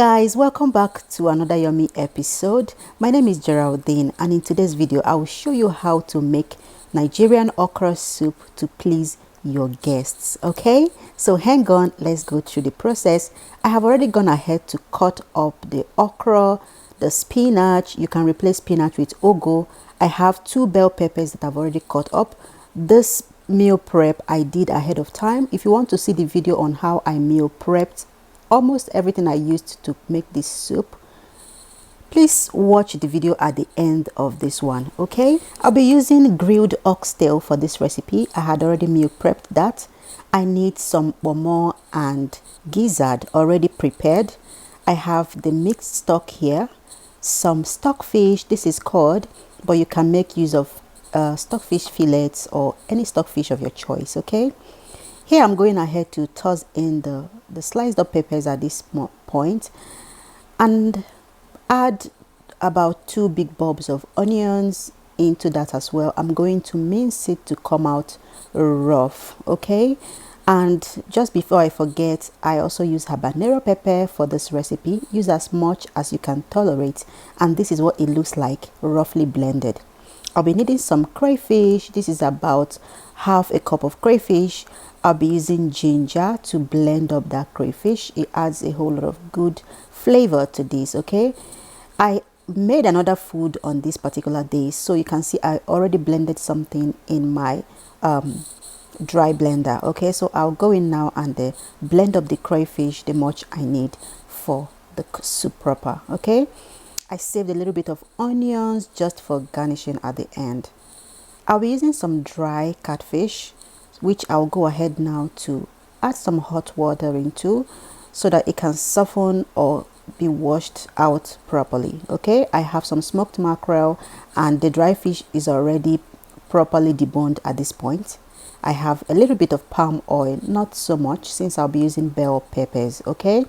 Guys, welcome back to another yummy episode. My name is Geraldine, and in today's video I will show you how to make Nigerian okra soup to please your guests. Okay, so hang on, let's go through the process. I have already gone ahead to cut up the okra, the spinach. You can replace spinach with ugu. I have 2 bell peppers that I've already cut up. This meal prep I did ahead of time. If you want to see the video on how I meal prepped almost everything I used to make this soup, please watch the video at the end of this one. Okay, I'll be using grilled oxtail for this recipe. I had already meal prepped that. I need some Pomo and gizzard already prepared. I have the mixed stock here, some stockfish. This is cod, but you can make use of stockfish fillets or any stockfish of your choice. Okay, here I'm going ahead to toss in the sliced up peppers at this point and add about 2 big bulbs of onions into that as well. I'm going to mince it to come out rough. Okay, and just before I forget, I also use Habanero pepper for this recipe. Use as much as you can tolerate, and this is what it looks like, roughly blended. I'll be needing some crayfish. This is about half a cup of crayfish. I'll be using ginger to blend up that crayfish. It adds a whole lot of good flavor to this. Okay, I made another food on this particular day, so you can see I already blended something in my dry blender. Okay, so I'll go in now and blend up the crayfish the much I need for the soup proper. Okay, I saved a little bit of onions just for garnishing at the end. I'll be using some dry catfish, which I'll go ahead now to add some hot water into so that it can soften or be washed out properly. Okay, I have some smoked mackerel and the dry fish is already properly deboned at this point. I have a little bit of palm oil, not so much since I'll be using bell peppers. Okay,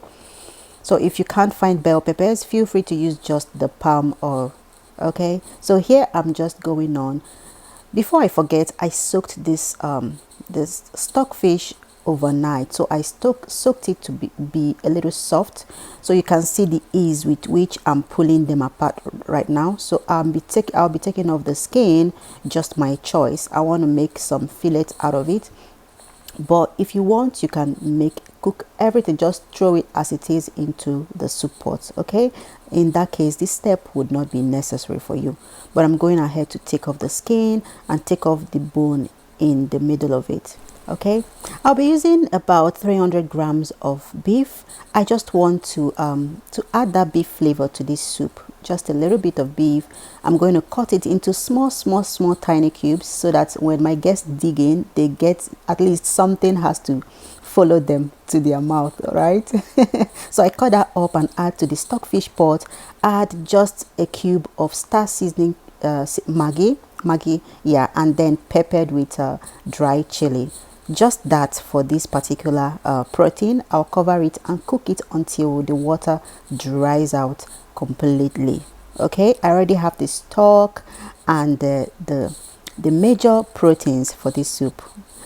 so if you can't find bell peppers, feel free to use just the palm oil. Okay, so here I'm just going on. Before I forget, I soaked this stockfish overnight, so I soaked it to be a little soft, so you can see the ease with which I'm pulling them apart right now. So I'll be taking off the skin, just my choice. I want to make some fillets out of it, but if you want, you can cook everything, just throw it as it is into the soup pot. Okay, in that case this step would not be necessary for you, but I'm going ahead to take off the skin and take off the bone in the middle of it. Okay, I'll be using about 300 grams of beef. I just want to add that beef flavor to this soup, just a little bit of beef. I'm going to cut it into small tiny cubes so that when my guests dig in, they get at least something has to follow them to their mouth. All right. So I cut that up and add to the stockfish pot. Add just a cube of star seasoning, Maggi, yeah, and then peppered with dry chili. Just that for this particular protein. I'll cover it and cook it until the water dries out completely. Okay, I already have the stock and the major proteins for this soup.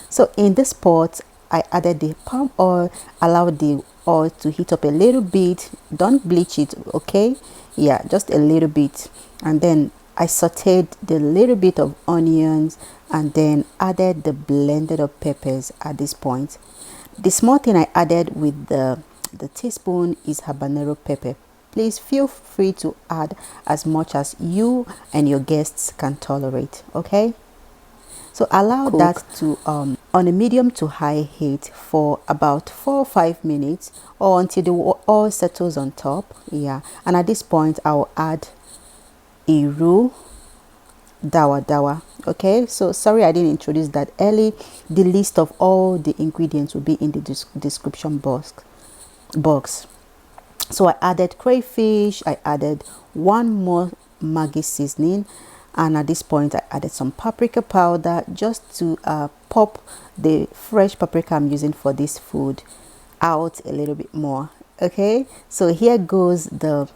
So in this pot I added the palm oil, allowed the oil to heat up a little bit. Don't bleach it. Okay, yeah, just a little bit, and then I sauteed the little bit of onions and then added the blended up peppers at this point. The small thing I added with the teaspoon is Habanero pepper. Please feel free to add as much as you and your guests can tolerate. Okay, so allow that to on a medium to high heat for about 4 or 5 minutes, or until the oil settles on top. Yeah, and at this point I'll add dawadawa. Okay, so sorry I didn't introduce that early. The list of all the ingredients will be in the description box. So I added crayfish, I added 1 more Maggi seasoning, and at this point I added some paprika powder just to pop the fresh paprika I'm using for this food out a little bit more. Okay, so here goes the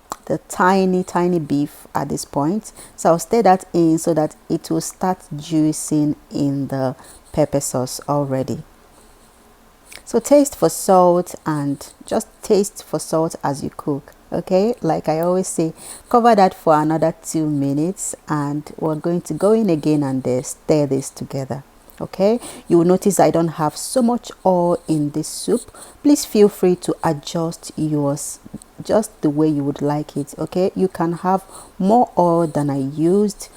tiny beef at this point. So I'll stir that in so that it will start juicing in the pepper sauce already. So taste for salt, and just taste for salt as you cook. Okay, like I always say, cover that for another 2 minutes, and we're going to go in again and stir this together. Okay, you will notice I don't have so much oil in this soup. Please feel free to adjust yours just the way you would like it. Okay, you can have more oil than I used.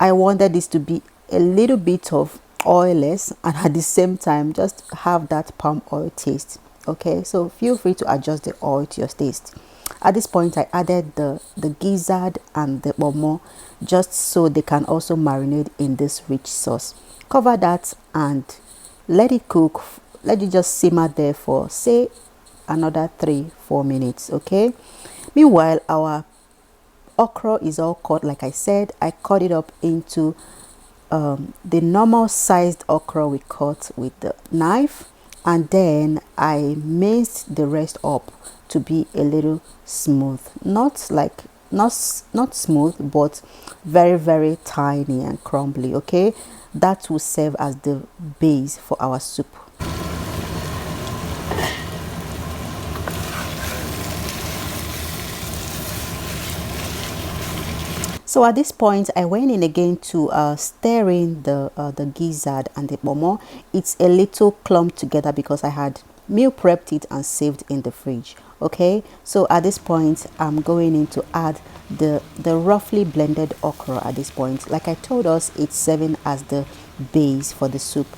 I wanted this to be a little bit of oilless, and at the same time just have that palm oil taste. Okay, so feel free to adjust the oil to your taste. At this point I added the gizzard and the Pomo, just so they can also marinate in this rich sauce. Cover that and let it cook. Let it just simmer there for say another 3-4 minutes. Okay, meanwhile our okra is all cut. Like I said, I cut it up into the normal sized okra we cut with the knife, and then I minced the rest up to be a little smooth, not smooth, but very tiny and crumbly. Okay, that will serve as the base for our soup. So at this point I went in again to stir in the gizzard and the Pomo. It's a little clumped together because I had meal prepped it and saved in the fridge. Okay, so at this point I'm going in to add the roughly blended okra. At this point, like I told us, it's serving as the base for the soup.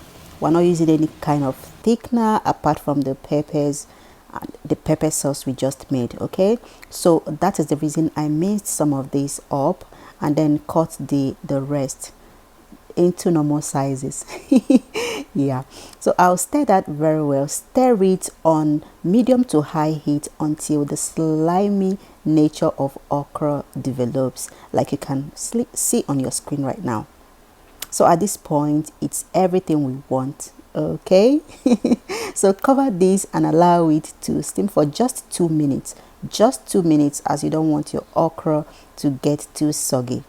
We're not using any kind of thickener apart from the peppers and the pepper sauce we just made. Okay, so that is the reason I mixed some of this up and then cut the rest into normal sizes. Yeah, so I'll stir that very well. Stir it on medium to high heat until the slimy nature of okra develops, like you can see on your screen right now. So at this point it's everything we want. Okay, so cover this and allow it to steam for just 2 minutes. Just 2 minutes, as you don't want your okra to get too soggy.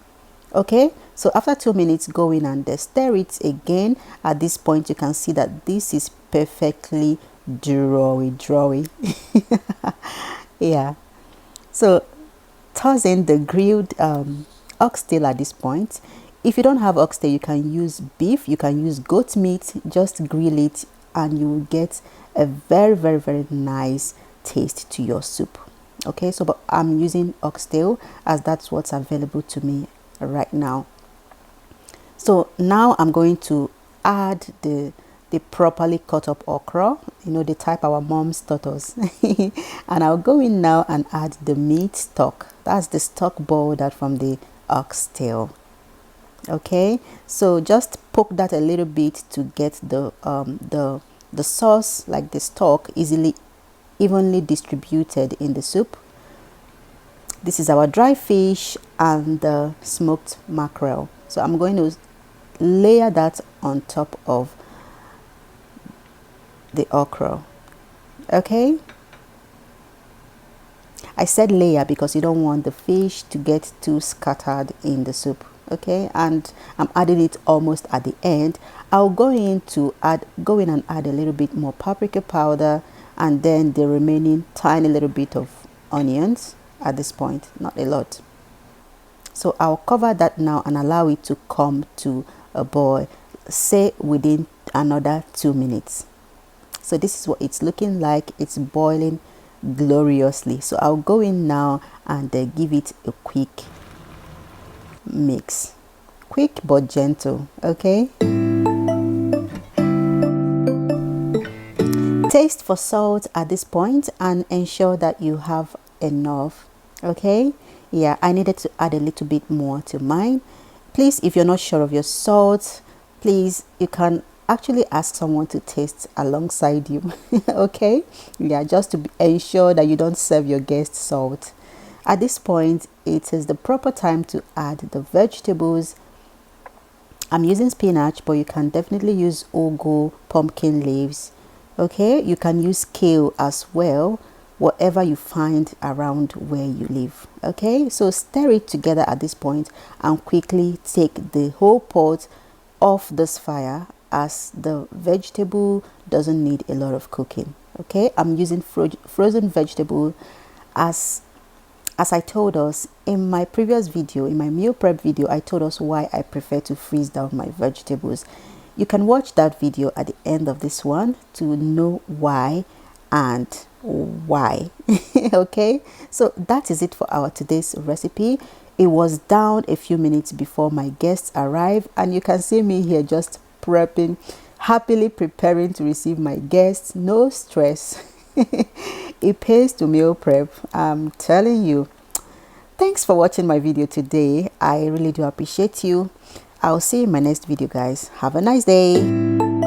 Okay, so after 2 minutes, go in and stir it again. At this point you can see that this is perfectly drawy. Yeah, so toss in the grilled oxtail at this point. If you don't have oxtail, you can use beef, you can use goat meat. Just grill it and you will get a very nice taste to your soup. Okay, so but I'm using oxtail as that's what's available to me right now. So now I'm going to add the properly cut up okra, you know, the type our moms taught us. And I'll go in now and add the meat stock. That's the stock boiled out from the oxtail. Okay, so just poke that a little bit to get the sauce, like the stock, evenly distributed in the soup. This is our dry fish and the smoked mackerel. So I'm going to layer that on top of the okra. Okay, I said layer because you don't want the fish to get too scattered in the soup. Okay, and I'm adding it almost at the end. I'll go in and add a little bit more paprika powder, and then the remaining tiny little bit of onions at this point, not a lot. So I'll cover that now and allow it to come to a boil, say within another 2 minutes. So this is what it's looking like. It's boiling gloriously. So I'll go in now and give it a quick mix, quick but gentle. Okay, taste for salt at this point and ensure that you have enough. Okay, yeah, I needed to add a little bit more to mine. Please, if you're not sure of your salt, please, you can actually ask someone to taste alongside you. Okay, yeah, just to ensure that you don't serve your guests salt. At this point, it is the proper time to add the vegetables. I'm using spinach, but you can definitely use ugu, pumpkin leaves. Okay, you can use kale as well, whatever you find around where you live. Okay, so stir it together at this point and quickly take the whole pot off this fire, as the vegetable doesn't need a lot of cooking. Okay, I'm using frozen vegetable As I told us in my previous video, in my meal prep video, I told us why I prefer to freeze down my vegetables. You can watch that video at the end of this one to know why and why. Okay, so that is it for our today's recipe. It was down a few minutes before my guests arrived, and you can see me here just prepping, happily preparing to receive my guests. No stress. It pays to meal prep, I'm telling you. Thanks for watching my video today. I really do appreciate you. I'll see you in my next video, guys. Have a nice day.